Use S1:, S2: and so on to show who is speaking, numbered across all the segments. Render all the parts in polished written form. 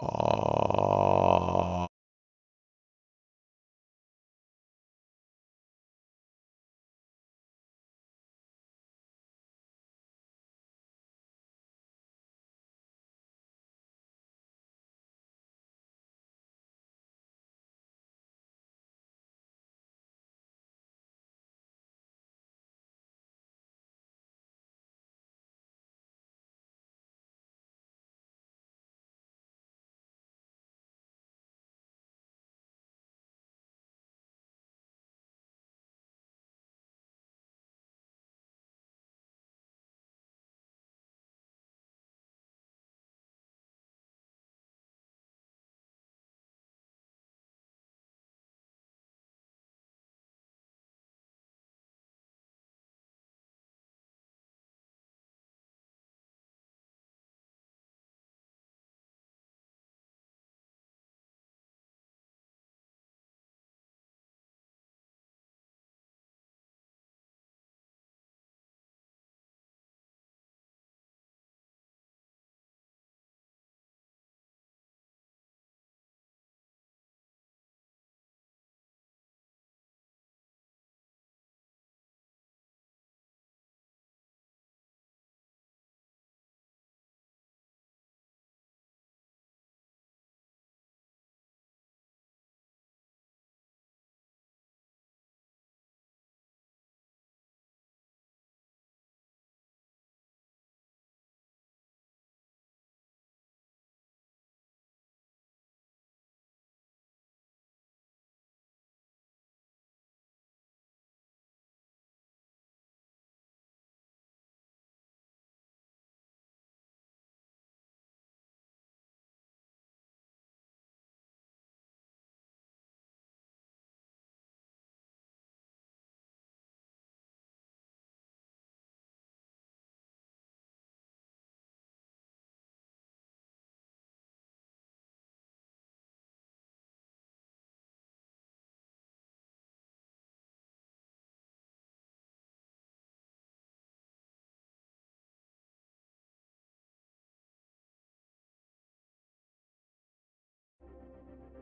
S1: Uh,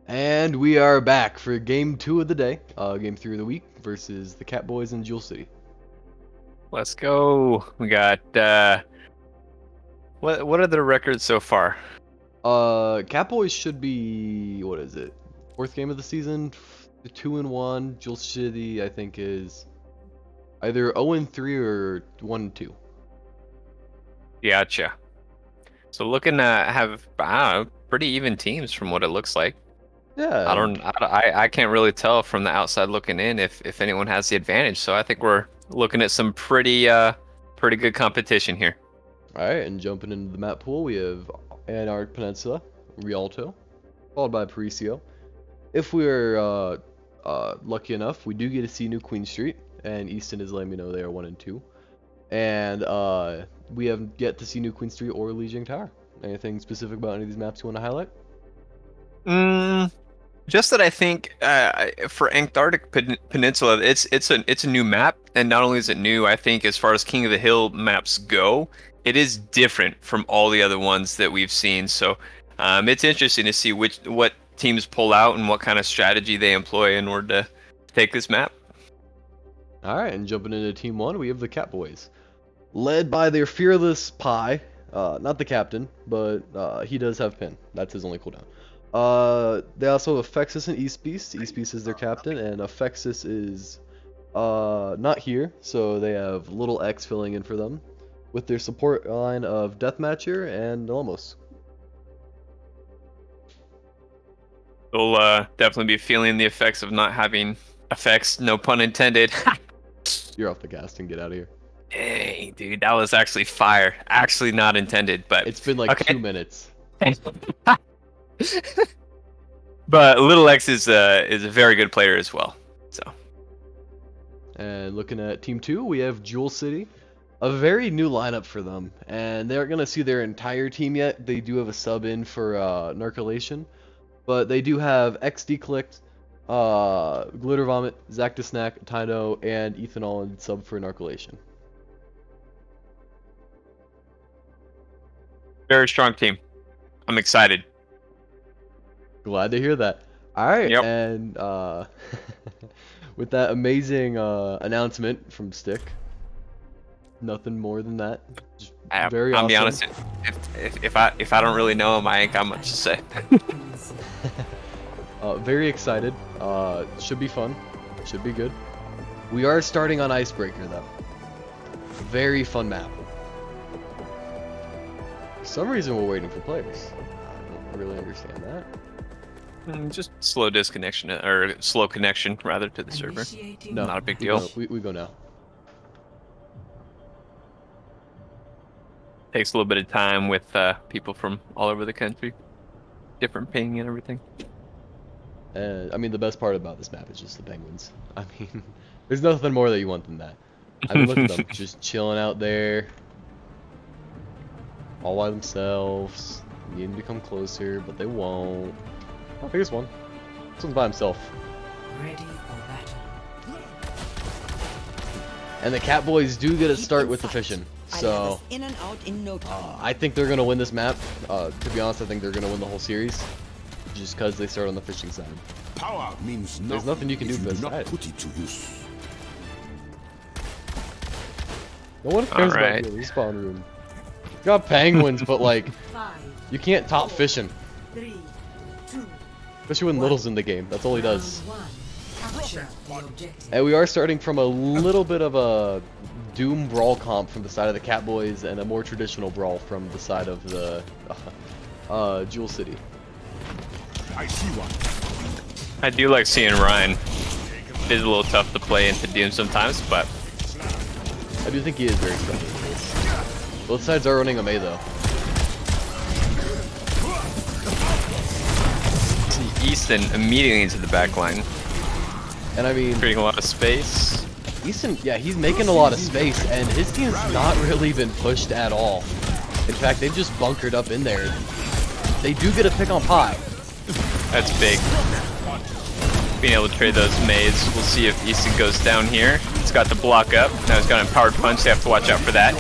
S1: and we are back for game 2 of the day, game 3 of the week versus the Catboys in Jewel City.
S2: Let's go. We got what are the records so far?
S1: Catboys should be, what is it? Fourth game of the season, 2-1. Jewel City, I think, is either 0-3 or 1-2.
S2: Gotcha. So looking to have pretty even teams from what it looks like.
S1: Yeah,
S2: I can't really tell from the outside looking in if anyone has the advantage. So I think we're looking at some pretty good competition here.
S1: alright, and jumping into the map pool, we have Anarch Peninsula, Rialto, followed by Parisio. If we're lucky enough, we do get to see New Queen Street, and Easton is letting me know they are 1 and 2. And we have yet to see New Queen Street or Lijiang Tower. Anything specific about any of these maps you want to highlight?
S2: Mm, just that I think for Antarctic Peninsula, it's a new map, and not only is it new, I think as far as King of the Hill maps go, it is different from all the other ones that we've seen. So it's interesting to see what teams pull out and what kind of strategy they employ in order to take this map.
S1: Alright, and jumping into Team 1, we have the Catboys. Led by their fearless Pi, not the captain, but he does have Pin. That's his only cooldown. They also have Fexus and East Beast. East Beast is their captain, and Fexus is not here, so they have Little X filling in for them with their support line of Deathmatcher and Almost.
S2: They'll definitely be feeling the effects of not having effects, no pun intended.
S1: You're off the cast and get out of here.
S2: Dang, dude, that was actually fire. Actually not intended, but
S1: It's been like
S2: okay.
S1: 2 minutes.
S2: But Little X is a very good player as well. So
S1: And looking at Team 2, we have Jewel City. A very new lineup for them, and they're going to see their entire team yet. They do have a sub in for Narcolation, but they do have XD Clicked, Glitter Vomit, Zac the Snack, Tino, and Ethanol in sub for Narcolation.
S2: very strong team. I'm excited.
S1: Glad to hear that. All right,
S2: Yep.
S1: and with that amazing announcement from Stick, nothing more than that. Just very
S2: I'll be
S1: awesome.
S2: honest. If I don't really know him, I ain't got much to say.
S1: Very excited. Should be fun. Should be good. We are starting on Icebreaker though. Very fun map. For some reason we're waiting for players. I don't really understand that.
S2: Just slow disconnection, or slow connection rather, to the server.
S1: No,
S2: Not a big deal.
S1: We go now.
S2: Takes a little bit of time with people from all over the country, different ping and everything.
S1: And I mean, the best part about this map is just the penguins. I mean, there's nothing more that you want than that. I mean, look at them, just chilling out there, all by themselves, needing to come closer, but they won't. Oh, here's one. This one's by himself.
S3: Ready for battle.
S1: And the Catboys do get a start with the fishing, so
S3: in and out in no time.
S1: I think they're gonna win this map. To be honest, I think they're gonna win the whole series, just because they start on the fishing side.
S4: Power means
S1: There's nothing you can do
S4: if
S1: for this
S4: do not
S1: side.
S4: put it to use.
S1: No one cares
S2: Alright.
S1: about the respawn room. You got penguins, but like,
S3: 5,
S1: you can't top fishing.
S3: 3, 2,
S1: Especially when Little's in the game. That's all he does.
S3: 1. Capture the objective.
S1: And we are starting from a little bit of a Doom brawl comp from the side of the Catboys and a more traditional brawl from the side of the Jewel City.
S4: I see one.
S2: I do like seeing Ryan. It is a little tough to play into Doom sometimes, but
S1: I do think he is very strong in this. Both sides are running a May though.
S2: see Easton immediately into the back line,
S1: And I mean,
S2: creating a lot of space.
S1: Easton, yeah, he's making a lot of space, and his team's not really been pushed at all. In fact, they've just bunkered up in there. They do get a pick on Pi.
S2: That's big. Being able to trade those Mays. We'll see if Easton goes down here. He's got the block up. Now he's got an empowered punch. They have to watch out for that.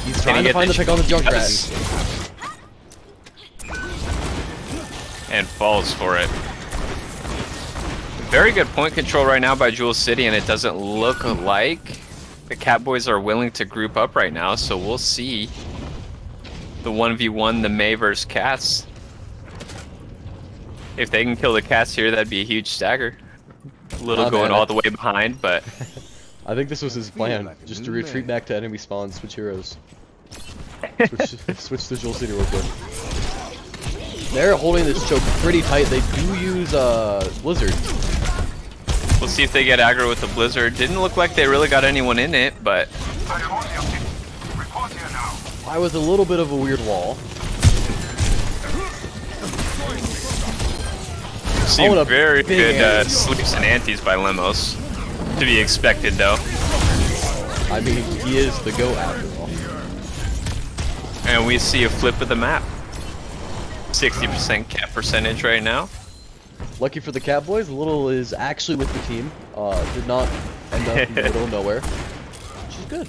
S1: He's trying to find the pick on the Junkrat.
S2: Yes. And falls for it. Very good point control right now by Jewel City, and it doesn't look like the Catboys are willing to group up right now, so we'll see the 1v1, the May versus Cats. If they can kill the Cats here, that'd be a huge stagger. Little
S1: Oh,
S2: going
S1: man,
S2: all the way behind, but
S1: I think this was his plan, just to retreat back to enemy spawn, switch heroes. Switch to Jewel City real quick. They're holding this choke pretty tight. They do use Blizzard.
S2: we'll see if they get aggro with the Blizzard. Didn't look like they really got anyone in it, but
S1: I was a little bit of a weird wall.
S2: seemed
S1: a
S2: very
S1: big
S2: good
S1: ante.
S2: sleeps and antes by Lemos. To be expected, though.
S1: I mean, he is the GOAT after all.
S2: And we see a flip of the map. 60% cap percentage right now.
S1: Lucky for the Catboys, Little is actually with the team. Did not end up in the middle of nowhere, which is good.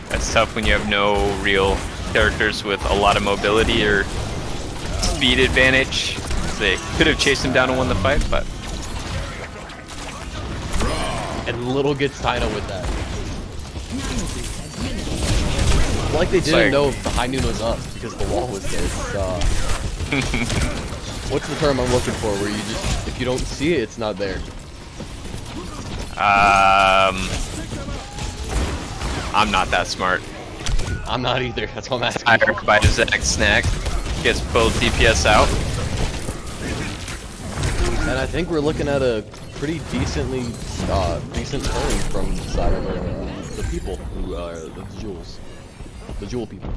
S2: That's tough when you have no real characters with a lot of mobility or speed advantage. They could have chased him down and won the fight, but
S1: And Little gets tied up with that. It's like they didn't
S2: like-
S1: know if the high noon was up because the wall was there. What's the term I'm looking for? Where you just, if you don't see it, it's not there.
S2: I'm not that smart.
S1: I'm not either. That's what I'm asking.
S2: Tired by Zack Snack. Gets both DPS out.
S1: And I think we're looking at a pretty decent turn from the side of the people who are the Jewels. The Jewel people.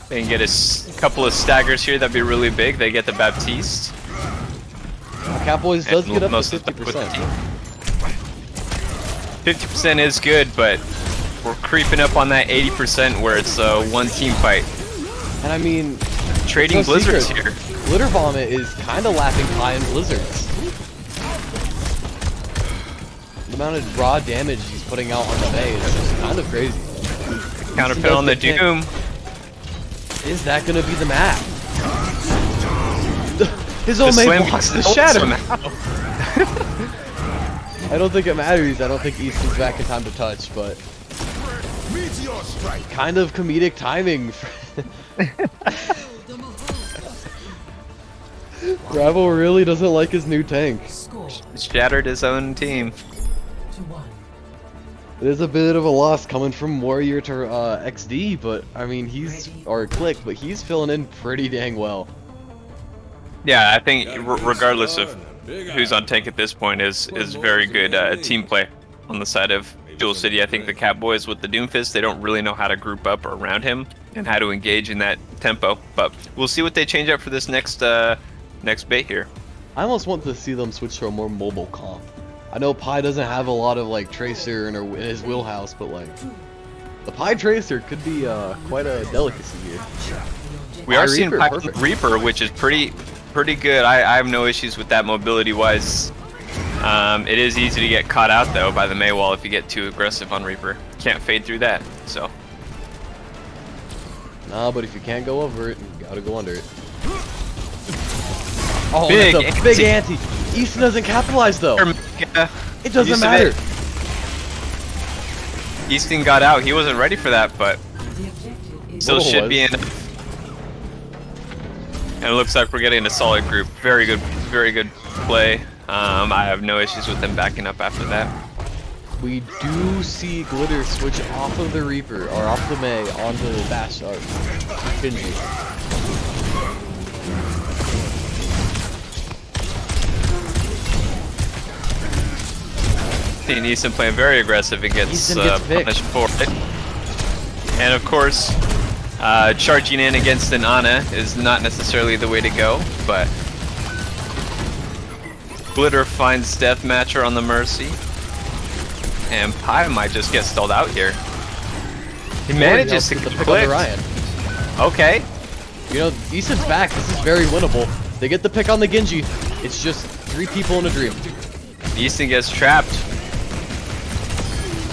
S2: They can get a couple of staggers here. That'd be really big. They get the Baptiste.
S1: Catboys does
S2: And
S1: get up
S2: most
S1: to
S2: of the-
S1: 50%.
S2: 50% is good, but we're creeping up on that 80% where it's a one team fight.
S1: And I mean,
S2: Trading
S1: no
S2: Blizzards
S1: secret,
S2: here.
S1: Glitter Vomit is kind of lapping high in Blizzards. The amount of raw damage he's putting out on the May is just kind of crazy.
S2: Counterfeit on the Doom.
S1: Is that gonna be the map? His own
S2: The
S1: mate
S2: slam
S1: blocks the
S2: gets
S1: shatter.
S2: somehow.
S1: I don't think it matters. I don't think Easton's back in time to touch, but
S4: Meteor strike.
S1: kind of comedic timing. Rival really doesn't like his new tank.
S3: Score
S2: Shattered his own team.
S3: 2-1.
S1: It is a bit of a loss coming from Warrior to XD, but I mean he's or Click, but he's filling in pretty dang well.
S2: Yeah, I think regardless of who's on tank at this point is very good team play on the side of Jewel City. I think the Catboys with the Doomfist, they don't really know how to group up around him and how to engage in that tempo. But we'll see what they change up for this next bait here.
S1: I almost want to see them switch to a more mobile comp. I know Pi doesn't have a lot of like Tracer in his wheelhouse, but like the Pi Tracer could be quite a delicacy here.
S2: We are
S1: Pi
S2: seeing
S1: Reaper,
S2: Pi
S1: perfect.
S2: Reaper, which is pretty good. I have no issues with that mobility wise. It is easy to get caught out though by the Mei wall if you get too aggressive on Reaper. Can't fade through that. So
S1: Nah, but if you can't go over it, you gotta go under it. Oh,
S2: Big
S1: that's a big
S2: anti.
S1: anti. Easton doesn't capitalize though. It doesn't
S2: Use of
S1: matter.
S2: it. Easton got out. He wasn't ready for that, but
S3: The objective is
S2: still
S1: Whoa,
S2: should be in. And it looks like we're getting a solid group. Very good play. I have no issues with them backing up after that.
S1: We do see Glitter switch off of the Reaper, or off the Mei, onto the Bash, or Genji.
S2: Seeing Easton playing very aggressive and gets
S1: Easton gets picked.
S2: punished for it. And of course, charging in against an Ana is not necessarily the way to go, but Glitter finds Deathmatcher on the Mercy. And Pi might just get stalled out here. He manages to
S1: get the
S2: get
S1: pick on the
S2: clicked.
S1: Ryan.
S2: Okay.
S1: You know, Easton's back. This is very winnable. They get the pick on the Genji. It's just 3 people in a dream.
S2: Easton gets trapped.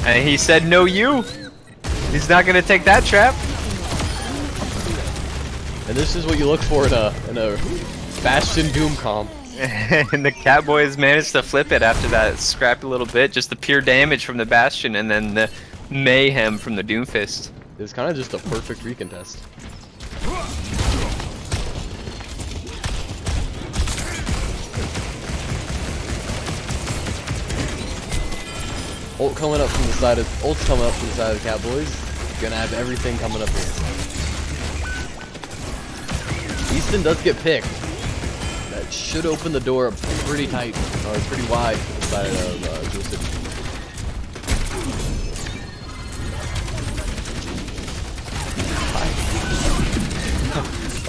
S2: And he said, no you. He's not gonna take that trap.
S1: And this is what you look for in a Bastion Doom comp.
S2: And the Catboys managed to flip it after that scrappy little bit. Just the pure damage from the Bastion and then the mayhem from the Doomfist.
S1: It was kind of just a perfect recontest. Ult's coming up from the side of the Catboys. Gonna have everything coming up here. Easton does get picked. That should open the door pretty tight, or pretty wide to the side of Jewel City.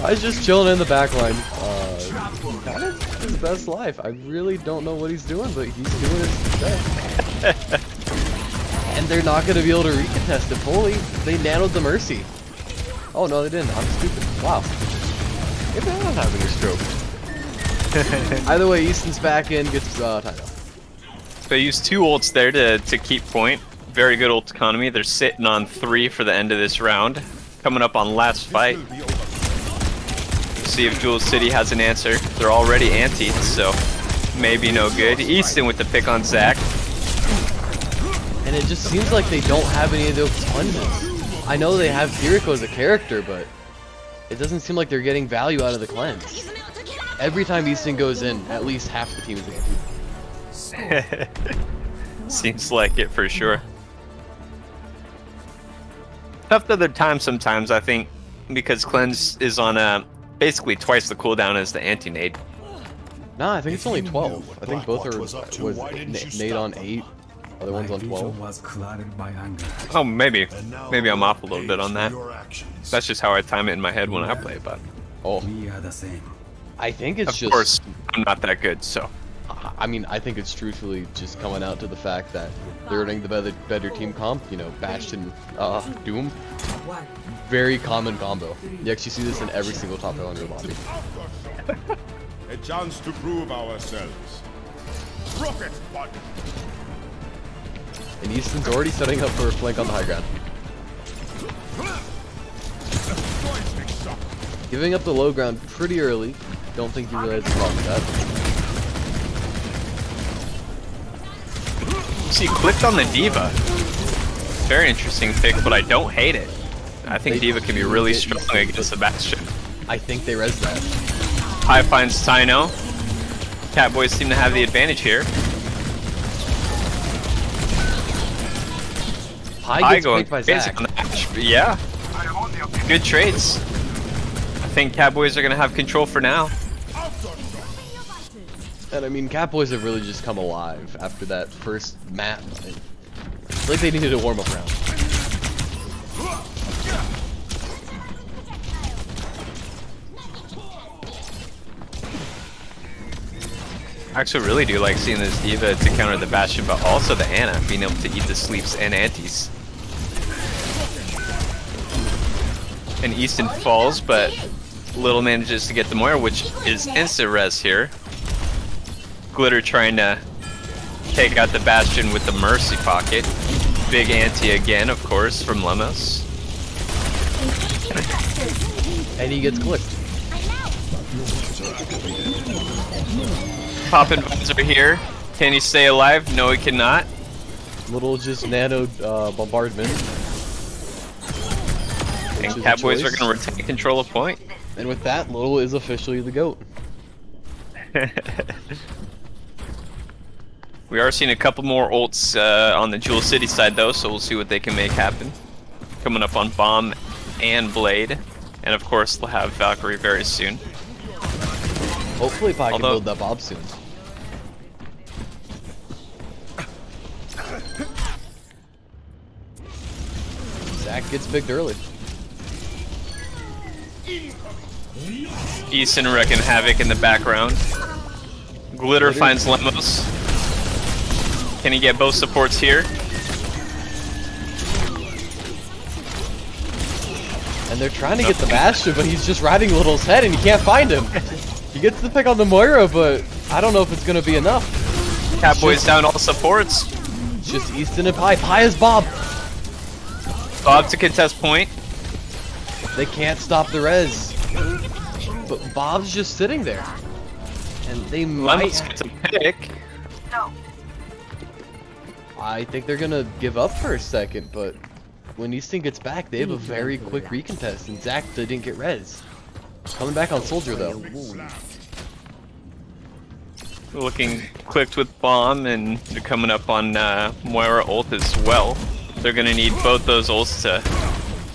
S1: I's just chilling in the back line. Kind of his best life. I really don't know what he's doing, but he's doing his best. And they're not going to be able to recontest it fully. They nanoed the Mercy. Oh, no, they didn't. I'm stupid. Wow. Maybe I'm having a stroke. Either way, Easton's back in, gets tied up.
S2: They used 2 ults there to keep point. Very good ult economy. They're sitting on 3 for the end of this round. Coming up on last fight. See if Jewel City has an answer. They're already anti, so maybe no good. Easton with the pick on Zac.
S1: And it just seems like they don't have any of those sponges. I know they have Kiriko as a character, but it doesn't seem like they're getting value out of the cleanse. Every time Easton goes in, at least half the team is anti.
S2: Seems like it for sure. Tough other times sometimes, I think, because cleanse is on basically twice the cooldown as the anti-nade.
S1: Nah, I think it's only 12. I think both are Nade on 8, other one's on 12.
S5: Was clouded by anger.
S2: Oh, maybe I'm off a little bit on that. That's just how I time it in my head when I play, but
S1: Oh,
S5: We are the same.
S1: I think it's
S2: of
S1: just.
S2: course I'm not that good, so
S1: I mean, I think it's truthfully just coming out to the fact that they're running the better team comp. You know, Bastion, Doom,
S3: 1.
S1: very common combo. You actually see this in every single top 500 lobby.
S4: A chance to prove ourselves. Rocket bud.
S1: And Easton's already setting up for a flank on the high ground.
S4: Poisonic shot.
S1: Giving up the low ground pretty early. Don't think he realized the problem with that.
S2: See, clicked on the Diva. Very interesting pick, but I don't hate it. I think Diva can be really strong against the Bastion.
S1: I think they res that.
S2: Pi finds Sino. Catboys seem to have the advantage here.
S1: Pi gets
S2: going
S1: picked by
S2: crazy
S1: Zach.
S2: on the match. Yeah. Good trades. I think Catboys are going to have control for now.
S1: And I mean, Catboys have really just come alive after that first map. It's like they needed a warm-up round.
S2: I actually really do like seeing this Diva to counter the Bastion, but also the Ana being able to eat the sleeps and antis. And Easton falls, but Little manages to get the Moira, which is instant res here. Glitter trying to take out the Bastion with the Mercy Pocket. Big anti again, of course, from Lemos.
S1: And he gets clicked.
S2: Poppin' Visor here. Can he stay alive? No, he cannot.
S1: Little just nano bombardment.
S2: And Catboys are going to retain control of point.
S1: And with that, Little is officially the GOAT.
S2: We are seeing a couple more ults on the Jewel City side though, so we'll see what they can make happen. Coming up on Bomb and Blade. And of course, they'll have Valkyrie very soon.
S1: Hopefully Pi can build that Bob soon. Zach gets picked early.
S2: Easton wrecking havoc in the background. Glitter finds Lemos. Can he get both supports here?
S1: And they're trying to get the Bastion, but he's just riding Little's head and you can't find him. He gets the pick on the Moira, but I don't know if it's going to be enough.
S2: Catboys down all supports.
S1: Just Easton and Pi. Pi is Bob.
S2: Bob to contest point.
S1: They can't stop the res. But Bob's just sitting there. And they
S2: Lemos
S1: might...
S2: gets a pick.
S1: I think they're going to give up for a second, but when Easton gets back, they have a very quick recontest, and Zach didn't get res. Coming back on Soldier, though.
S2: Looking clicked with Bomb, and they're coming up on Moira ult as well. They're going to need both those ults to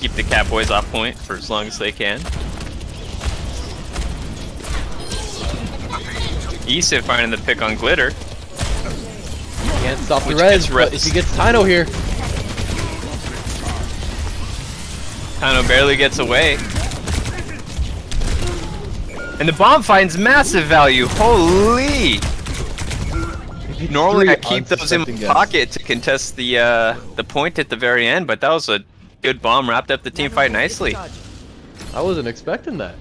S2: keep the Catboys off point for as long as they can. Easton finding the pick on Glitter.
S1: Can't stop the res, but if he gets Tino here.
S2: Tino barely gets away. And the Bomb finds massive value. Holy! Normally I keep those in my pocket to contest the point at the very end, but that was a good Bomb, wrapped up the team fight nicely.
S1: I wasn't expecting that.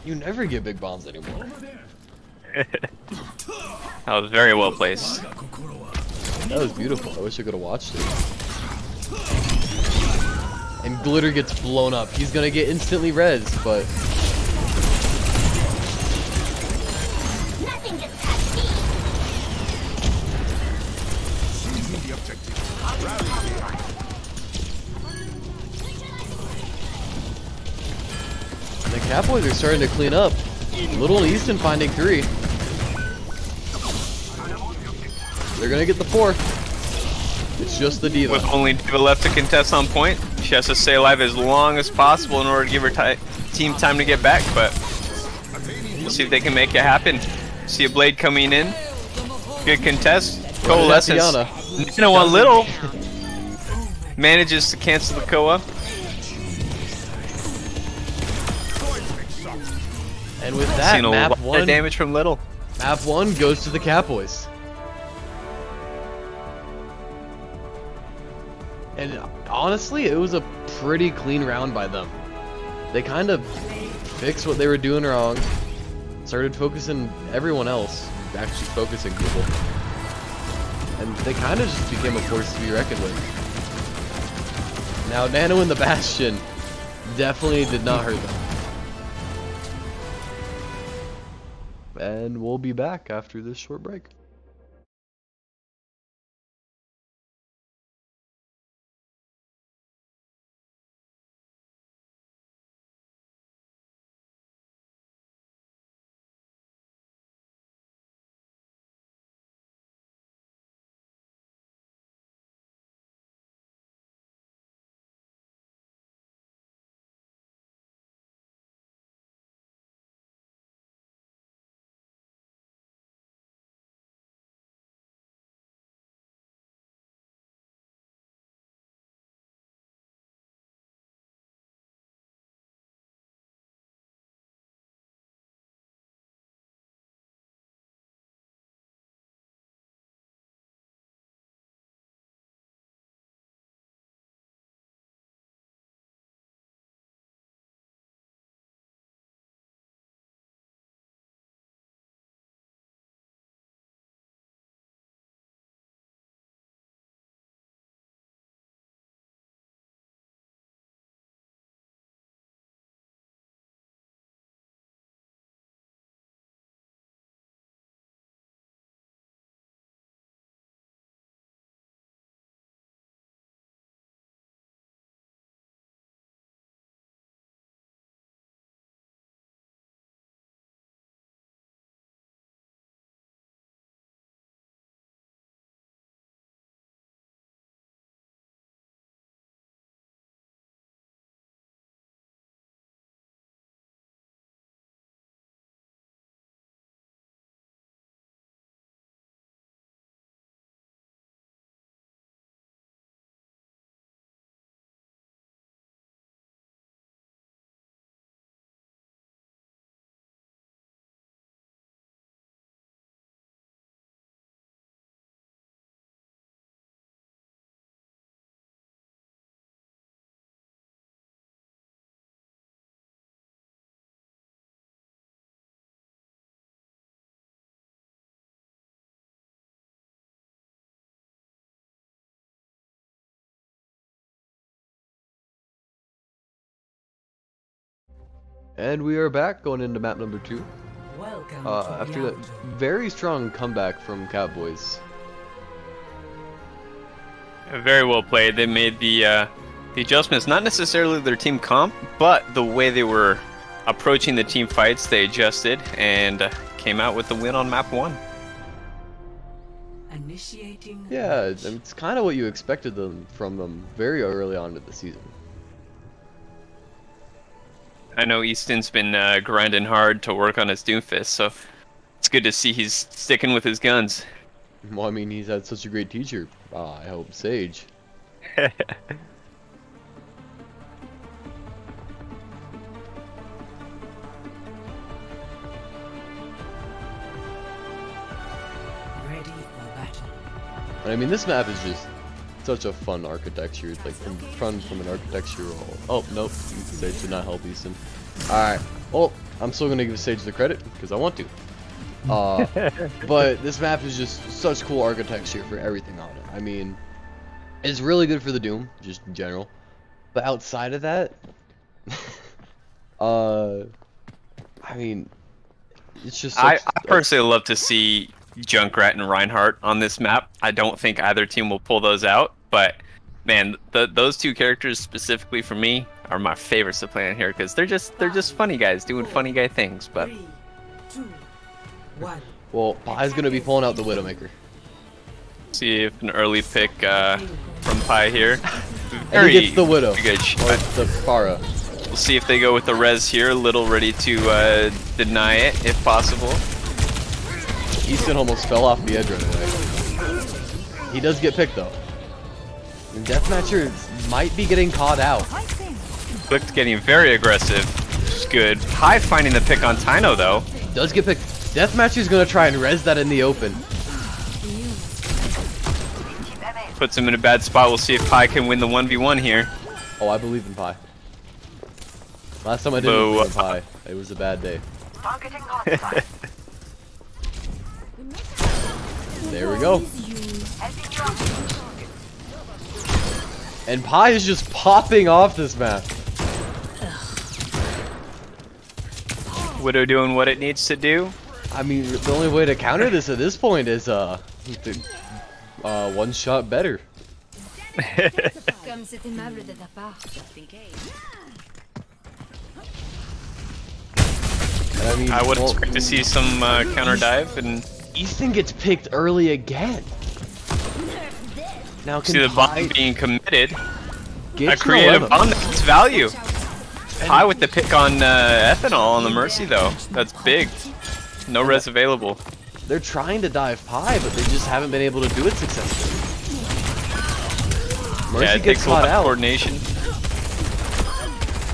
S1: You never get big bombs anymore.
S2: That was very well placed.
S1: That was beautiful. I wish I could have watched it. And Glitter gets blown up. He's gonna get instantly res, but... And the Catboys are starting to clean up. Little and Easton finding 3. They're gonna get the 4. It's just the Diva.
S2: With only Diva left to contest on point, she has to stay alive as long as possible in order to give her team time to get back, but we'll see if they can make it happen. See a Blade coming in. Good contest. Coalescence. Nano on Little. Manages to cancel the Koa.
S1: And with that, map 1
S2: damage from Little.
S1: Map 1 goes to the Catboys. And honestly, it was a pretty clean round by them. They kind of fixed what they were doing wrong, started focusing everyone else, actually focusing people. And they kind of just became a force to be reckoned with. Now Nano and the Bastion definitely did not hurt them. And we'll be back after this short break. And we are back going into map number 2.
S3: Welcome
S1: After that very strong comeback from Catboys.
S2: Very well played. They made the adjustments, not necessarily their team comp, but the way they were approaching the team fights. They adjusted and came out with the win on map 1.
S3: Initiating.
S1: Yeah, it's kind of what you expected from them very early on in the season.
S2: I know Easton's been grinding hard to work on his Doomfist, so it's good to see he's sticking with his guns.
S1: Well, I mean, he's had such a great teacher. I hope Sage.
S3: Ready for battle.
S1: And I mean, this map is just such a fun architecture. It's like from an architectural. Oh nope, Sage did not help Easton. All right. Well, I'm still gonna give Sage the credit because I want to. But this map is just such cool architecture for everything on it. I mean, it's really good for the Doom, just in general. But outside of that, I mean, it's just.
S2: I personally love to see Junkrat and Reinhardt on this map. I don't think either team will pull those out, but man, those two characters specifically for me are my favorites to play on here because they're just funny guys doing funny guy things. But
S3: 3, 2, 1.
S1: Well, Pie's gonna be pulling out the Widowmaker.
S2: see if an early pick from Pi here.
S1: And he gets the Widow.
S2: Good
S1: Or
S2: shot.
S1: the Pharah.
S2: We'll see if they go with the res here. Little ready to deny it if possible.
S1: Easton almost fell off the edge right away. He does get picked though. And Deathmatcher might be getting caught out.
S2: Clicked getting very aggressive, which is good. Pi finding the pick on Tyno though.
S1: Does get picked. Deathmatcher's gonna try and res that in the open.
S2: Puts him in a bad spot. We'll see if Pi can win the 1v1 here.
S1: Oh, I believe in Pi. Last time I didn't
S2: Boo.
S1: believe in Pi. It was a bad day. There we go. And Pi is just popping off this map.
S2: Widow doing what it needs to do.
S1: I mean, the only way to counter this at this point is one shot better.
S6: Comme c'est aimable de ta part.
S1: And I mean,
S2: I would
S1: well,
S2: expect to see some counter dive and
S1: Easton gets picked early again. Now can
S2: see the
S1: Pi
S2: bomb being committed.
S1: get
S2: A
S1: to
S2: creative
S1: 11?
S2: bomb that gets value. High with the pick on ethanol on the Mercy though. That's big. No res available.
S1: They're trying to dive Pi, but they just haven't been able to do it successfully. Mercy
S2: Yeah, it
S1: gets
S2: takes a lot
S1: caught
S2: of
S1: out,
S2: coordination.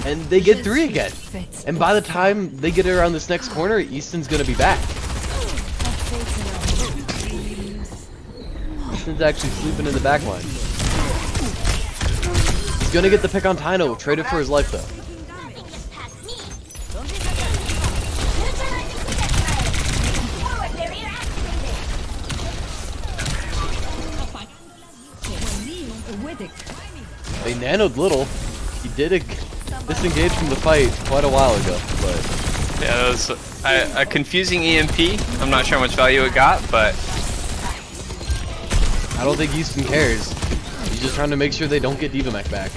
S1: and they get 3 again. And by the time they get around this next corner, Easton's gonna be back. Easton's actually sleeping in the back line. He's gonna get the pick on Tino, traded for his life though. They nanoed little. He did disengage from the fight quite a while ago, but
S2: Yeah, that was a confusing EMP. I'm not sure how much value it got, but
S1: I don't think Easton cares. He's just trying to make sure they don't get Diva Mech back.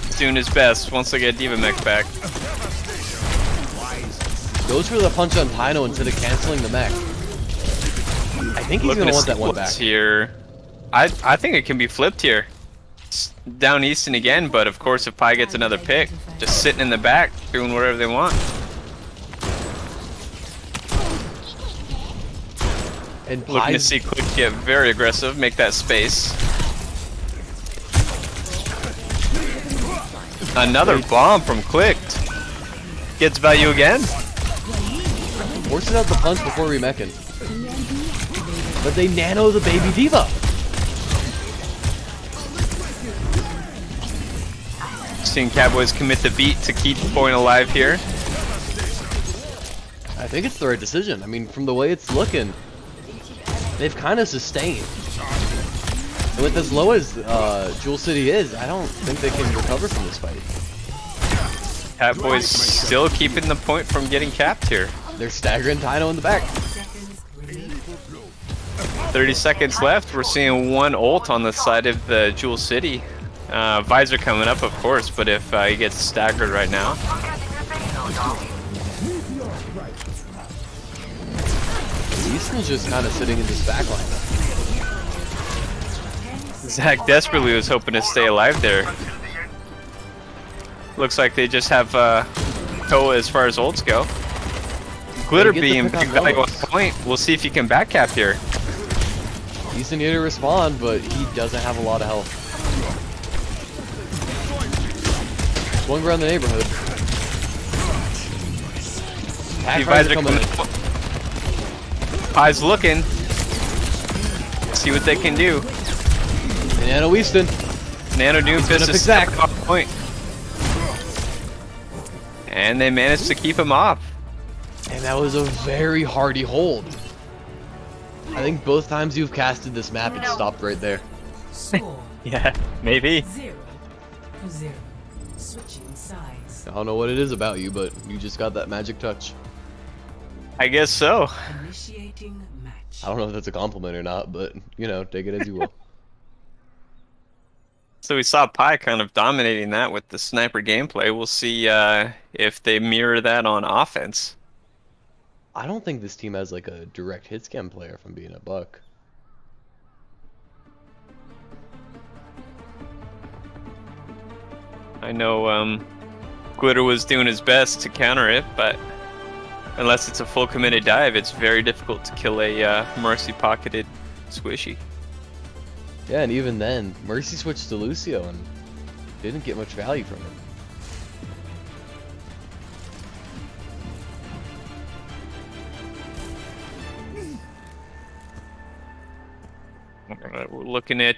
S2: he's doing his best once they get Diva Mech back.
S1: Goes for the punch on Tino instead of canceling the mech. I think he's
S2: Looking
S1: gonna
S2: to
S1: want that
S2: see
S1: one
S2: what's
S1: back.
S2: here. I think it can be flipped here. It's down Easton again, but of course if Pi gets another pick, just sitting in the back, doing whatever they want.
S1: And
S2: Looking to
S1: Pi's
S2: see Quick get very aggressive, make that space. Another bomb from Clicked. Gets value again.
S1: forcing out the punch before remeching. But they nano the baby Diva.
S2: Seeing Catboys commit the beat to keep the point alive here.
S1: I think it's the right decision. I mean, from the way it's looking, they've kind of sustained. And with as low as Jewel City is, I don't think they can recover from this fight.
S2: Catboys still keeping the point from getting capped here.
S1: They're staggering Tino in the back.
S2: 30 seconds left. We're seeing one ult on the side of the Jewel City. Visor coming up, of course, but if he gets staggered right now.
S1: Easton's just kind of sitting in this back line.
S2: Zach desperately was hoping to stay alive there. Looks like they just have Koa as far as ults go. Glitter
S1: They get the
S2: Beam,
S1: pick
S2: big
S1: on
S2: value on
S1: Rose.
S2: point. We'll see if he can back cap here.
S1: Easton here to respond, but he doesn't have a lot of health. Going around the neighborhood.
S2: See
S1: Pack
S2: Visor
S1: coming in.
S2: Pi's looking. See what they can do.
S1: And Nano Easton.
S2: Nano Doomfist
S1: gonna
S2: is
S1: pick Zach.
S2: stepping off point. And they managed to keep him off.
S1: And that was a very hardy hold. I think both times you've casted this map, it stopped right there.
S3: Score
S2: Yeah, maybe.
S3: 0-0. Switching sides.
S1: I don't know what it is about you, but you just got that magic touch.
S2: I guess so.
S3: Initiating match.
S1: I don't know if that's a compliment or not, but, you know, take it as you will.
S2: So we saw Pi kind of dominating that with the sniper gameplay. We'll see if they mirror that on offense.
S1: I don't think this team has, like, a direct hit scan player, if I'm being a buck.
S2: I know Glitter was doing his best to counter it, but unless it's a full committed dive, it's very difficult to kill a Mercy pocketed squishy.
S1: Yeah, and even then, Mercy switched to Lucio and didn't get much value from it.
S2: Alright, we're looking at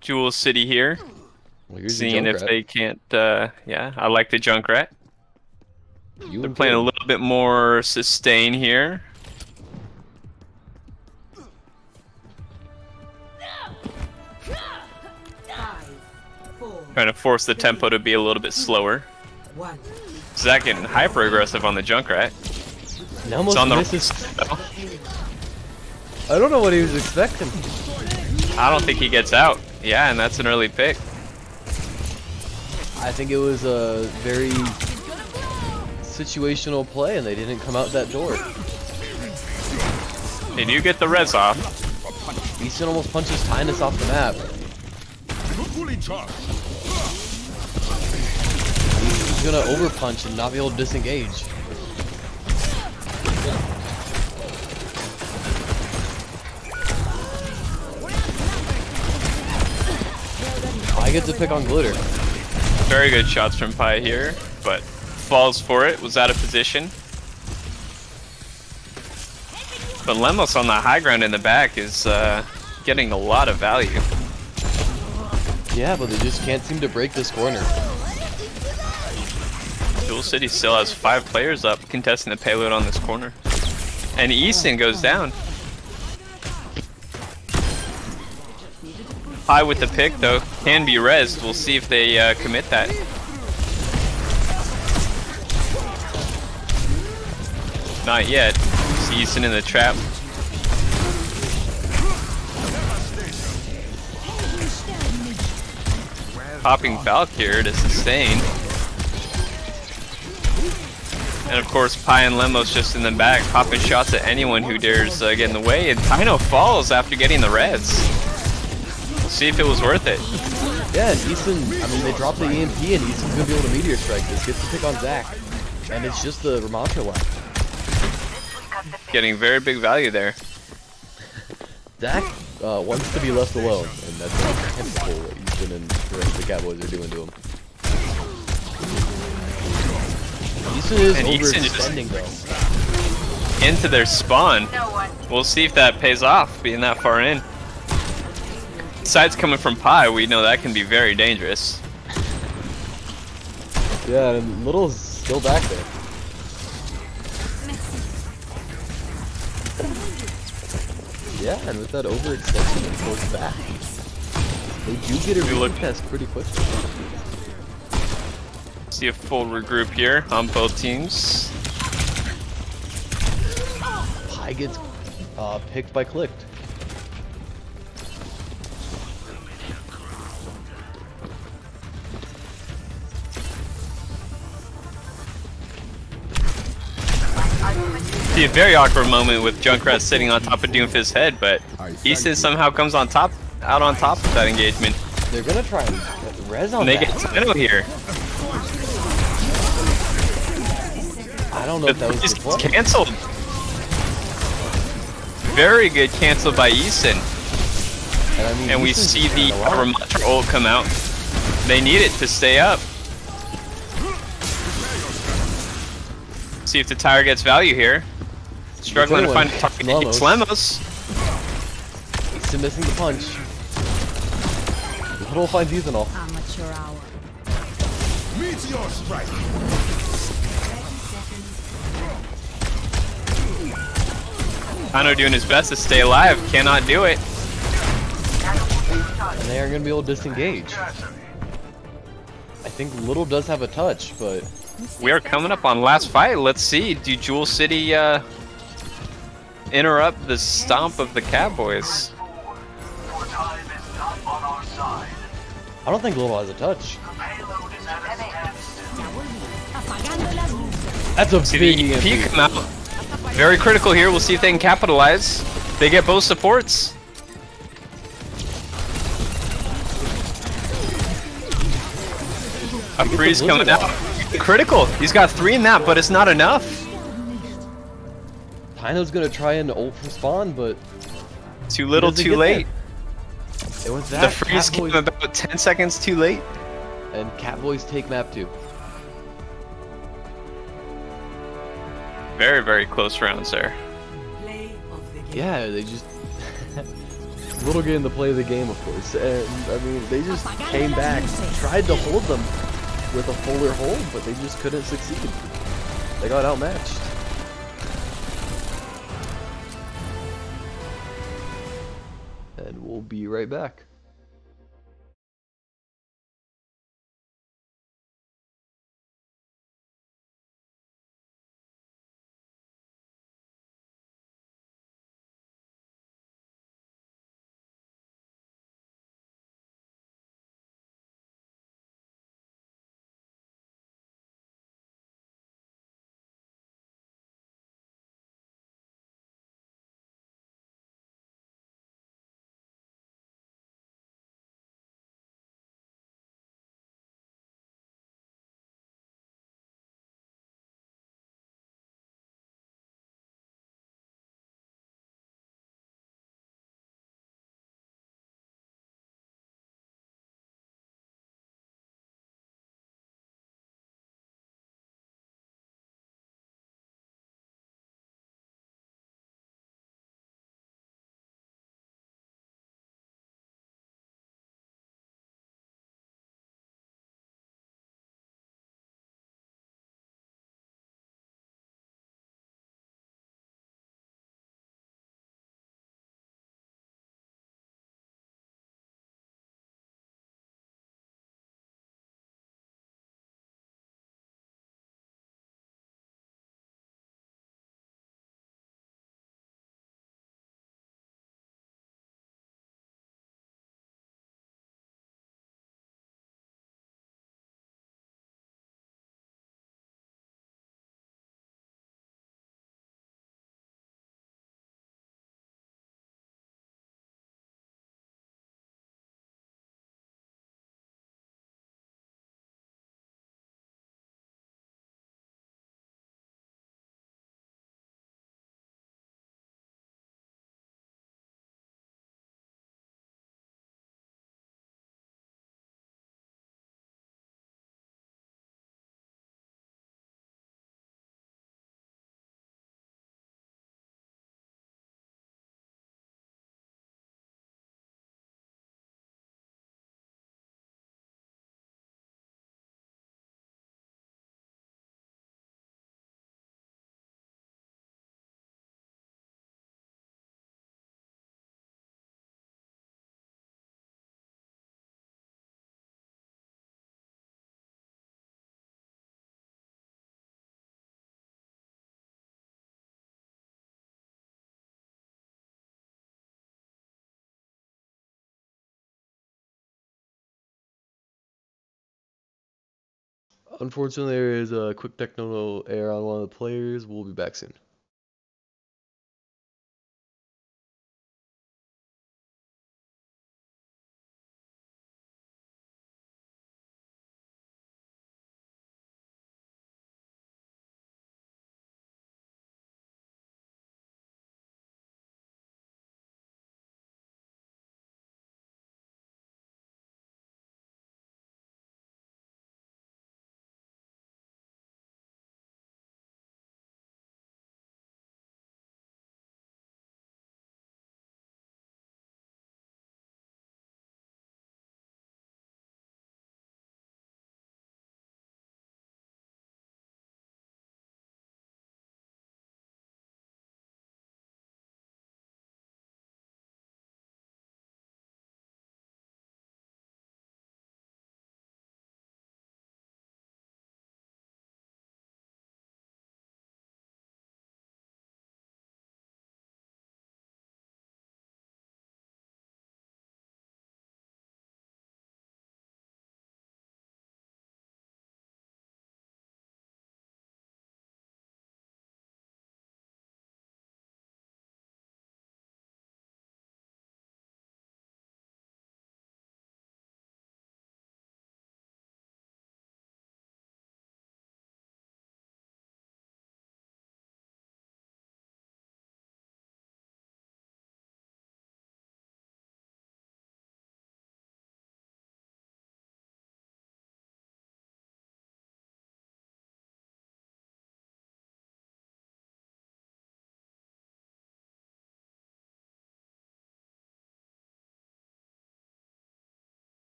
S2: Jewel City here,
S1: Well, here's
S2: seeing
S1: the
S2: if
S1: Junkrat.
S2: they can't. Yeah, I like the Junkrat.
S1: You
S2: They're
S1: and
S2: playing a
S1: Kid.
S2: little bit more sustain here. Trying to force the tempo to be a little bit slower.
S3: One.
S2: Zach getting hyper aggressive on the Junkrat.
S1: He almost
S2: It's on the
S1: misses. I don't know what he was expecting.
S2: I don't think he gets out. Yeah, and that's an early pick.
S1: I think it was a very situational play, and they didn't come out that door.
S2: They do get the res off.
S1: Easton almost punches Tynus off the map.
S4: Fully charged.
S1: He's gonna overpunch and not be able to disengage. I get to pick on Glitter.
S2: Very good shots from Pi here, but falls for it, was out of position. But Lemos on the high ground in the back is getting a lot of value.
S1: Yeah, but they just can't seem to break this corner.
S2: Jewel City still has 5 players up contesting the payload on this corner. And Easton goes down. Pi with the pick though, can be rezzed. We'll see if they commit that. Not yet. See Easton in the trap. Popping Valk here to sustain. And of course Pi and Lemos just in the back, popping shots at anyone who dares get in the way. And Tyno falls after getting the res. We'll see if it was worth it.
S1: Yeah, and Easton, I mean, they dropped the EMP and Easton's gonna be able to meteor strike this. Gets to pick on Zach. And it's just the Ramontra left.
S2: Getting very big value there.
S1: Zach wants to be left alone, and that's incomprehensible what Easton and the rest of the Catboys are doing to him. Easton is overextending though.
S2: Into their spawn. We'll see if that pays off, being that far in. Sides coming from Pi, we know that can be very dangerous.
S1: Yeah, and Little's still back there. Yeah, and with that overextension, it goes back. They do get a reload test pretty quickly.
S2: See a full regroup here on both teams.
S1: Pi gets picked by Clicked.
S2: See a very awkward moment with Junkrat sitting on top of Doomfist's head, but Easton somehow comes on top, out on top of that engagement.
S1: They're gonna try and get res on
S2: And they
S1: that.
S2: get Tyno here.
S1: I don't know if that was
S2: It's
S1: the play.
S2: canceled. Very good cancel by Easton.
S1: And, I mean,
S2: And we
S1: Easton's
S2: see the
S1: trying to run.
S2: Ramontra ult come out. They need it to stay up. See if the tire gets value here. Struggling to find a target. It's Lemos.
S1: Easton missing the punch. Little finds Ethanol.
S6: Amateur hour.
S4: Meteor strike.
S2: Tyno doing his best to stay alive. Cannot do it.
S1: And they aren't gonna be able to disengage. I think Little does have a touch, but
S2: We are coming up on last fight. Let's see. Do Jewel City interrupt the stomp of the Catboys?
S1: I don't think Little has a touch. That's a
S2: See
S1: big
S2: the
S1: EMP.
S2: EMP come out. Very critical here. We'll see if they can capitalize. They get both supports. A freeze coming out. Critical. He's got 3 in that, but it's not enough.
S1: Tyno's gonna try and ult from spawn, but
S2: Too little,
S1: doesn't
S2: too
S1: get
S2: late.
S1: it was
S2: The
S1: that.
S2: freeze came
S1: Catboys,
S2: about 10 seconds too late.
S1: and Catboys take map 2.
S2: Very, very close rounds there.
S3: Play of the game.
S1: Yeah, they just Little getting the play of the game, of course, and I mean they just came back, tried to hold them with a fuller hold, but they just couldn't succeed. They got outmatched. And we'll be right back. Unfortunately, there is a quick technical error on one of the players. We'll be back soon.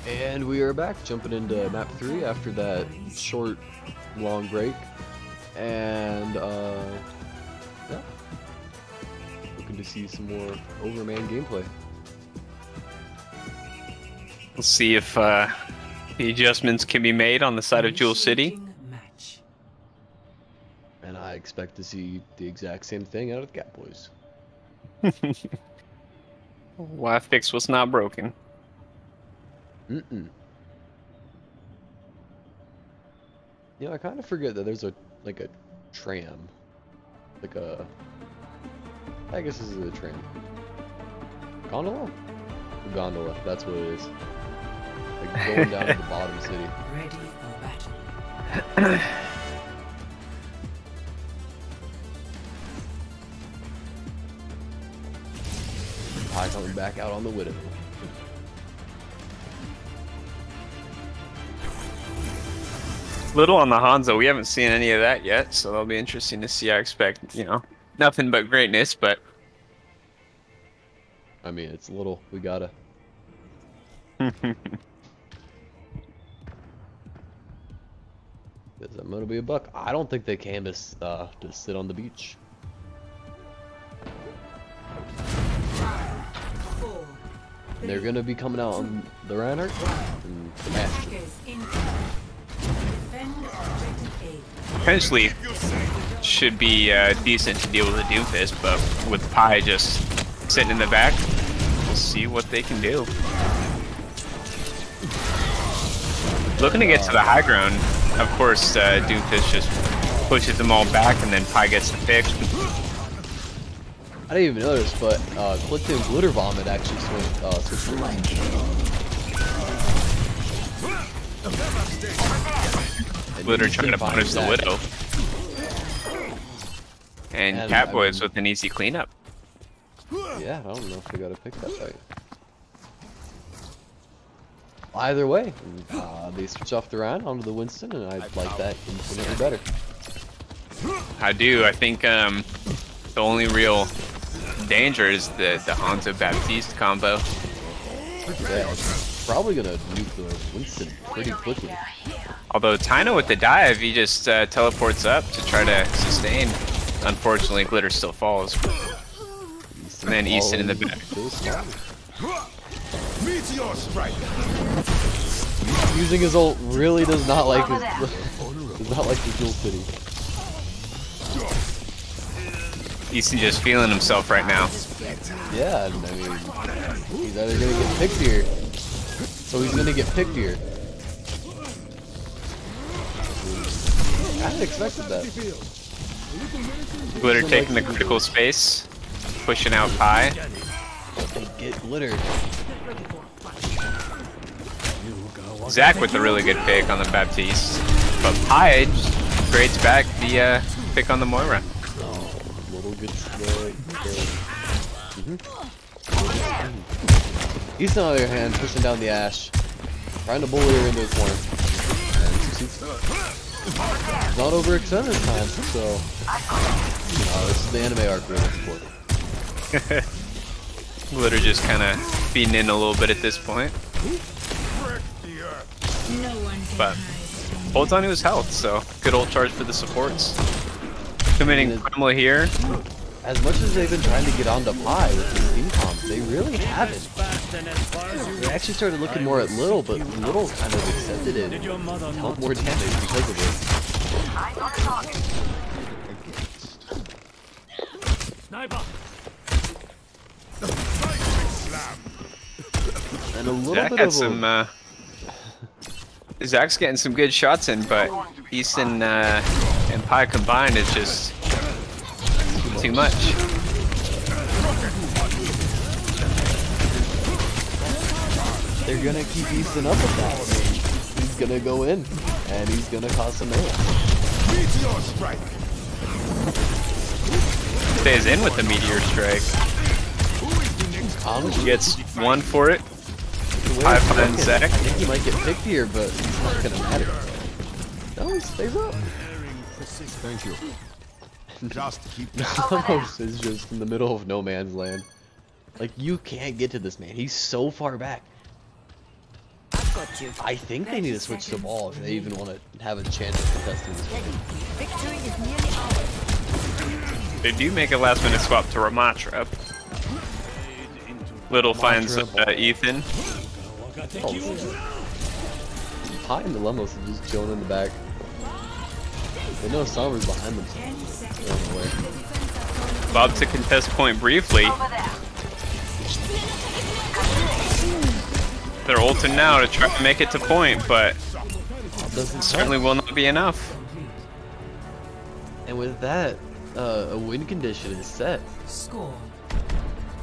S1: And we are back, jumping into map 3 after that short, long break. And, yeah. Looking to see some more Overman gameplay.
S2: We'll see if the adjustments can be made on the side of Jewel City.
S3: Initiating match.
S1: And I expect to see the exact same thing out of the Catboys.
S2: Why fix what's not broken?
S1: You know, I kind of forget that there's a tram, I guess this is a tram. Gondola? Gondola, that's what it is. Like going down to the bottom city.
S3: Ready for battle.
S1: Pie coming back out on the Widow.
S2: Little on the Hanzo, we haven't seen any of that yet, so that'll be interesting to see. I expect, you know, nothing but greatness, but
S1: I mean, it's little. We gotta. Is that gonna be a buck? I don't think they can just sit on the beach.
S3: 4.
S1: They're gonna be coming out on the Reinhardt and Asher.
S3: Attackers in. Defend objective A.
S2: potentially should be decent to deal with a Doomfist, but with Pi just sitting in the back, we'll see what they can do. Looking to get to the high ground, of course, Doomfist just pushes them all back, and then Pi gets the pick.
S1: I didn't even notice, but Clicked and Glitter Vomit actually switched lanes.
S2: Glitter trying to punish the Widow. And Catboys with an easy cleanup.
S1: Yeah, I don't know if we gotta pick that fight. Either way, they switch off the round onto the Winston, and I like that infinitely better.
S2: I do. I think the only real danger is the Hanzo Baptiste combo.
S1: Yeah, it's probably gonna nuke the Winston pretty quickly.
S2: Although Tyno with the dive, he just teleports up to try to sustain. Unfortunately, Glitter still falls. And then Easton in the back.
S4: Meteor strike.
S1: Using his ult really does not like his does not like the Jewel City.
S2: Easton just feeling himself right now.
S1: Yeah, I mean, he's either gonna get picked here, so he's gonna get picked here. I hadn't expected that.
S2: Glitter taking the critical space, pushing out Pi.
S1: Get Glitter.
S2: Zach with a really good pick on the Baptiste, but Pi grades back the pick on the Moira.
S1: Little good. Easton, on the other hand, pushing down the Ashe, trying to bully her into a corner. And succeeds. He's not overextended this time, so this is the anime arc we're looking for.
S2: Glitter just kind of feeding in a little bit at this point, but holds on to his health, so good old charge for the supports. Committing Quimla here.
S1: As much as they've been trying to get onto Pi with these team comps, they really haven't. They actually started looking more at Little, but Little kind of accepted it and dealt more damage because of it. And a little
S2: Zach
S1: bit
S2: had
S1: of
S2: some. Zach's getting some good shots in, but Easton and Pi combined is just too much.
S1: They're gonna keep Easton up with that. I mean, he's gonna go in, and he's gonna cause some damage.
S4: Meteor strike.
S2: Stays in with the Meteor Strike. Gets one for it. Pi finds Zach.
S1: I think he might get picked here, but it's not gonna matter. No, he stays up.
S4: Thank you. Just keep
S1: Ramos is just in the middle of no man's land. Like, you can't get to this man. He's so far back.
S6: got you.
S1: I think they need to switch the ball if they even want to have a chance of contesting this game.
S6: Victory is nearly ours.
S2: They do make a last minute swap to Ramatra. Little finds Ethan.
S1: Pi and Lemos are just chilling in the back. They know Summer's behind them. Going away.
S2: Bob to contest point briefly. They're ulting now to try to make it to point, but certainly will not be enough.
S1: And with that, a win condition is set.
S3: Score.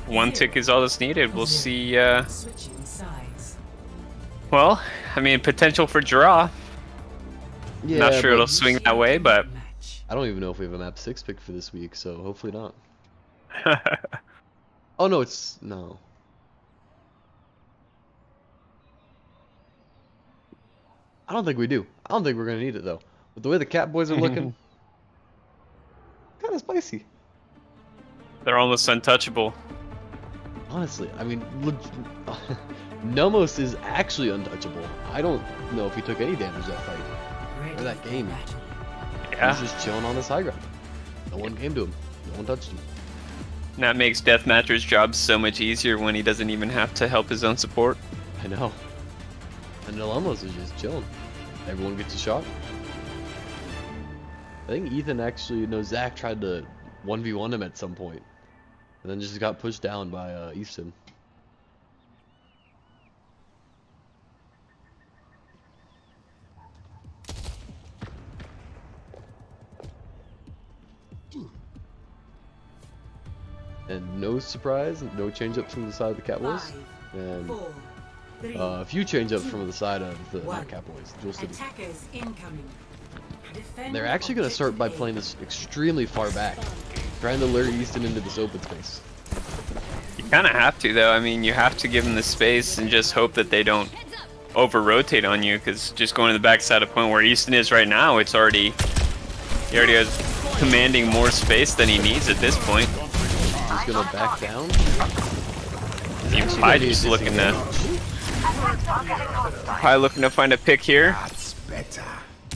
S2: One tick is all that's needed. We'll see.
S3: Switching sides.
S2: Well, I mean, potential for draw.
S1: Yeah,
S2: Not sure
S1: but
S2: it'll swing that way, but
S3: Match.
S1: I don't even know if we have a map 6 pick for this week, so hopefully not. Oh no, it's no. I don't think we do. I don't think we're gonna need it though. But the way the Catboys are looking, kind of spicy.
S2: they're almost untouchable.
S1: Honestly, I mean, Nomos is actually untouchable. I don't know if he took any damage that fight
S3: Ready
S1: or that
S3: for
S1: game.
S3: battle.
S2: Yeah,
S1: He's just chilling on this high ground. No one came to him. No one touched him.
S2: and that makes Deathmatcher's job so much easier when he doesn't even have to help his own support.
S1: I know. And Nomos is just chilling. Everyone gets a shot. I think Ethan actually, no, Zach tried to 1v1 him at some point, and then just got pushed down by Easton. And no surprise, no change-ups from the side of the Catboys,
S3: 5,
S1: and
S3: 4, 3,
S1: a few change-ups from the side of the
S3: One.
S1: not Catboys, Dual City.
S3: attackers incoming. Defend
S1: They're actually going to start by
S3: objective
S1: playing this extremely far back, trying to lure Easton into this open space.
S2: You kind of have to, though. I mean, you have to give them the space and just hope that they don't over-rotate on you, because just going to the backside of point where Easton is right now, he already has commanding more space than he needs at this point.
S1: He's going to back down.
S2: He's probably just looking to... Probably looking to find a pick here.
S4: That's better.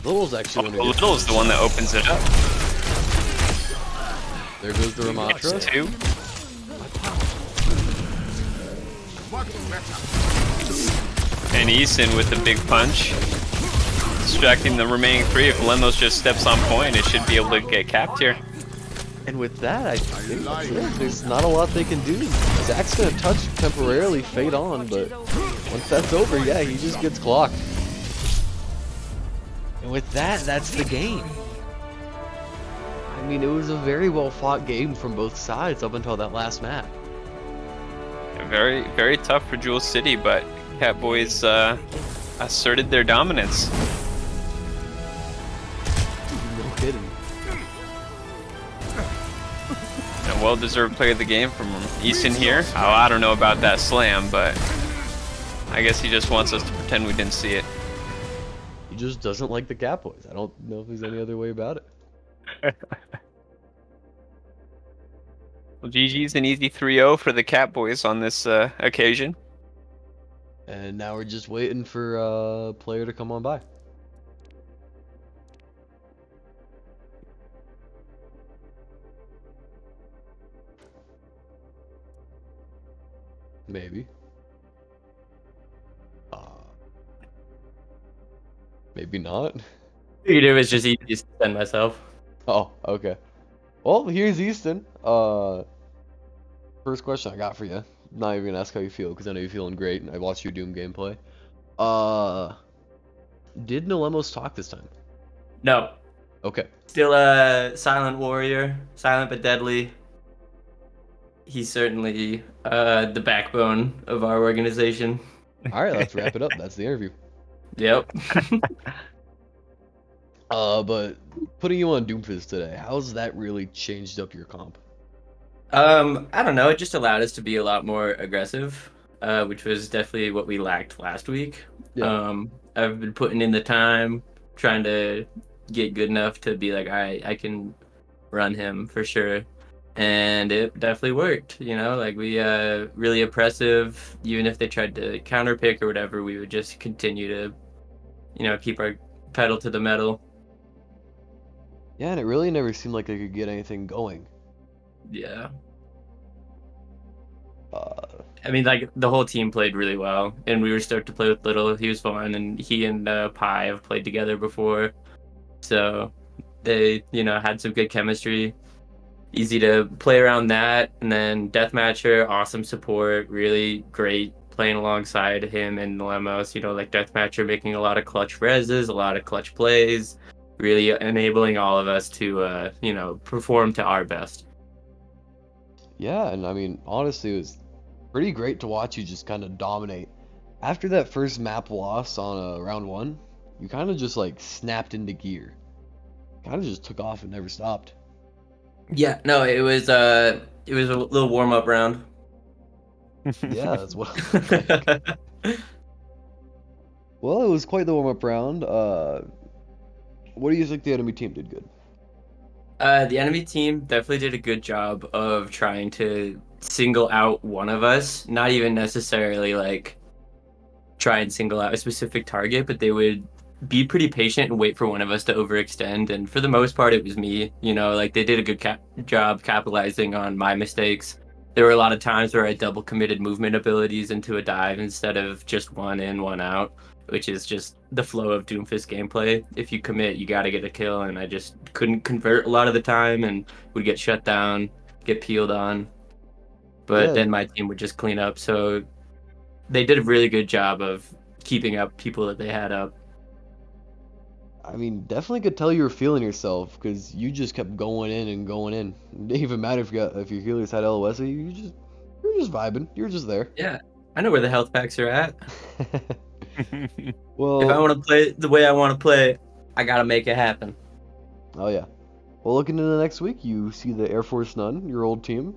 S1: Little's actually going to get...
S2: Little's the one that opens it up.
S1: There goes the
S2: That's
S1: Ramatra.
S2: two.
S4: Much better.
S2: And Easton with the big punch. Distracting the remaining three. If Lemos just steps on point, it should be able to get capped here.
S1: And with that, I think that's it. There's not a lot they can do. Zach's going to touch temporarily, fade on, but once that's over, yeah, he just gets clocked. And with that, that's the game. I mean, it was a very well fought game from both sides up until that last map.
S2: Very, very tough for Jewel City, but Catboys asserted their dominance.
S1: No kidding.
S2: A well-deserved play of the game from Easton here. Oh, I don't know about that slam, but I guess he just wants us to pretend we didn't see it.
S1: He just doesn't like the Catboys. I don't know if there's any other way about it.
S2: Well, GG's an easy 3-0 for the Catboys on this occasion.
S1: And now we're just waiting for a player to come on by. Maybe. Maybe not.
S7: Figured it was just easy to send myself.
S1: Oh, okay. Well, here's Easton. First question I got for you. Not even gonna ask how you feel, because I know you're feeling great, and I watched your Doom gameplay. Did Nolemos talk this time?
S7: No.
S1: Okay.
S7: Still a silent warrior, silent but deadly. He's certainly the backbone of our organization.
S1: Alright, let's wrap it up. That's the interview.
S7: Yep.
S1: But putting you on Doomfist today, how's that really changed up your comp?
S7: I don't know. It just allowed us to be a lot more aggressive, which was definitely what we lacked last week.
S1: Yeah.
S7: I've been putting in the time, trying to get good enough to be like, all right, I can run him for sure. and it definitely worked. You know, like we really oppressive. Even if they tried to counterpick or whatever, we would just continue to, keep our pedal to the metal.
S1: Yeah, and it really never seemed like they could get anything going.
S7: Yeah.
S1: Uh,
S7: I mean, like the whole team played really well, and we were stoked to play with Little. He was fun, and he and Pi have played together before, so they, had some good chemistry. Easy to play around that, and then Deathmatcher, awesome support, really great playing alongside him and Lemos. Like Deathmatcher making a lot of clutch reses, a lot of clutch plays, really enabling all of us to, perform to our best.
S1: yeah, and I mean, honestly, it was pretty great to watch you just kind of dominate. After that first map loss on round 1, you kind of just like snapped into gear. Kind of just took off and never stopped.
S7: Yeah, no, it was a little warm up round.
S1: Yeah, that's what it like. Well, it was quite the warm-up round. What do you think the enemy team did good?
S7: The enemy team definitely did a good job of trying to single out one of us, not even necessarily like try and single out a specific target, but they would be pretty patient and wait for one of us to overextend. And for the most part, it was me. Like they did a good job capitalizing on my mistakes. There were a lot of times where I double committed movement abilities into a dive instead of just one in, one out, which is just the flow of Doomfist gameplay. If you commit, you got to get a kill, and I just couldn't convert a lot of the time and would get shut down, get peeled on. But
S1: Yeah.
S7: then my team would just clean up. So they did a really good job of keeping up people that they had up.
S1: I mean, definitely could tell you were feeling yourself because you just kept going in and going in. It didn't even matter if your healers had LOS, you're just vibing. You're just there.
S7: Yeah, I know where the health packs are at.
S1: Well,
S7: If I want to play the way I want to play, I gotta make it happen.
S1: oh yeah. Well, looking into the next week, you see the Air Force None, your old team.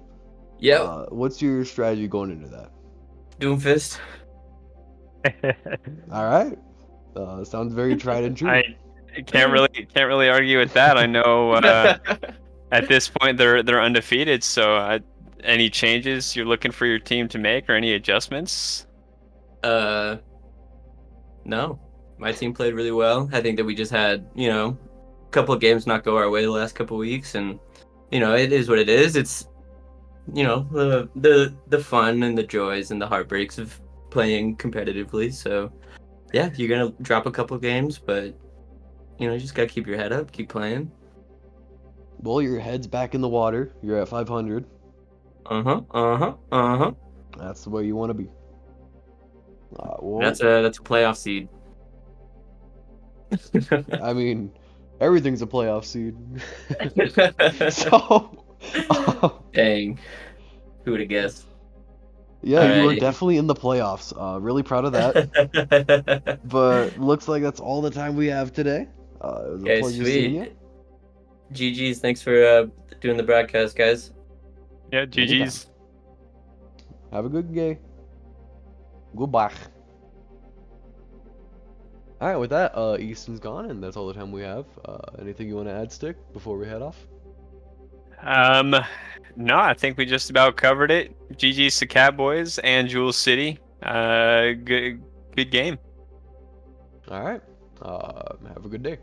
S7: Yep,
S1: What's your strategy going into that?
S7: Doomfist.
S1: All right. Sounds very tried and true.
S2: I can't really argue with that. I know at this point they're undefeated. So any changes you're looking for your team to make or any adjustments?
S7: No, my team played really well. I think that we just had, a couple of games not go our way the last couple of weeks, and it is what it is. It's the fun and the joys and the heartbreaks of playing competitively. So yeah, you're gonna drop a couple of games, but you just gotta keep your head up, keep playing.
S1: Well, your head's back in the water. You're at 500. That's the way you want to be. Well,
S7: That's a playoff seed.
S1: I mean, everything's a playoff seed. So,
S7: Dang, who would have guessed?
S1: yeah, you were
S7: Alright.
S1: definitely in the playoffs. Really proud of that. But looks like that's all the time we have today. It was a
S7: Okay,
S1: pleasure seeing you.
S7: sweet. GG's, thanks for doing the broadcast, guys.
S2: Yeah, GG's.
S1: Have a good day. Goodbye. Alright, with that, Easton's gone, and that's all the time we have. Anything you want to add, Stick, before we head off?
S2: No, I think we just about covered it. GG's to Catboys and Jewel City. Good game.
S1: Alright, have a good day.